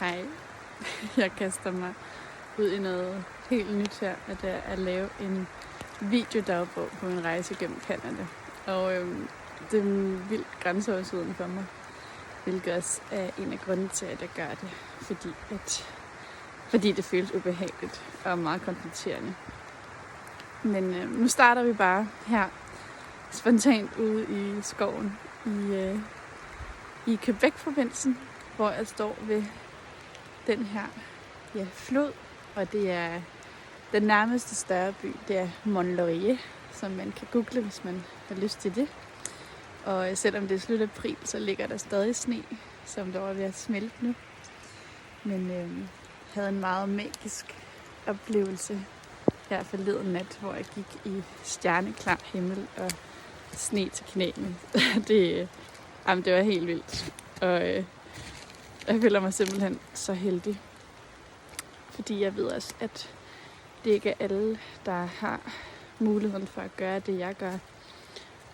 Hej. Jeg kaster mig ud i noget helt nyt her, at det er at lave en videodagbog på en rejse gennem Canada. Og det er vildt grænseoverskridende for mig, hvilket også er en af grundene til, at jeg gør det. Fordi det føles ubehageligt og meget konfronterende. Men nu starter vi bare her spontant ude i skoven i Quebec-provinsen, hvor jeg står ved den her flod, og det er den nærmeste større by, det er Mont-Laurier, som man kan google, hvis man har lyst til det. Og selvom det er slut april, så ligger der stadig sne, som der var ved at smelte nu. Men havde en meget magisk oplevelse her forleden nat, hvor jeg gik i stjerneklar himmel og sne til knæene. Det var helt vildt. Og jeg føler mig simpelthen så heldig. Fordi jeg ved også, at det ikke er alle, der har muligheden for at gøre det, jeg gør.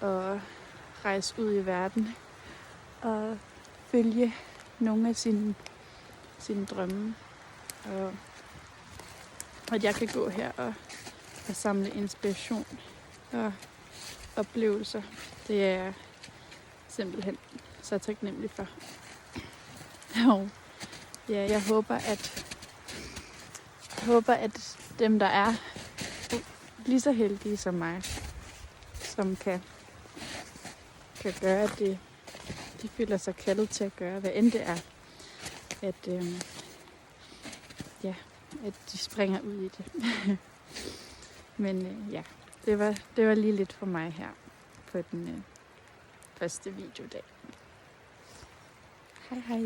Og rejse ud i verden og følge nogle af sine drømme. Og at jeg kan gå her og samle inspiration og oplevelser. Det er jeg simpelthen så taknemmelig for. Og ja, jeg håber, at dem, der er lige så heldige som mig, som kan gøre det, de føler sig kaldet til at gøre, hvad end det er, at de springer ud i det. Men det var lige lidt for mig her på den første videodag. Hej hej.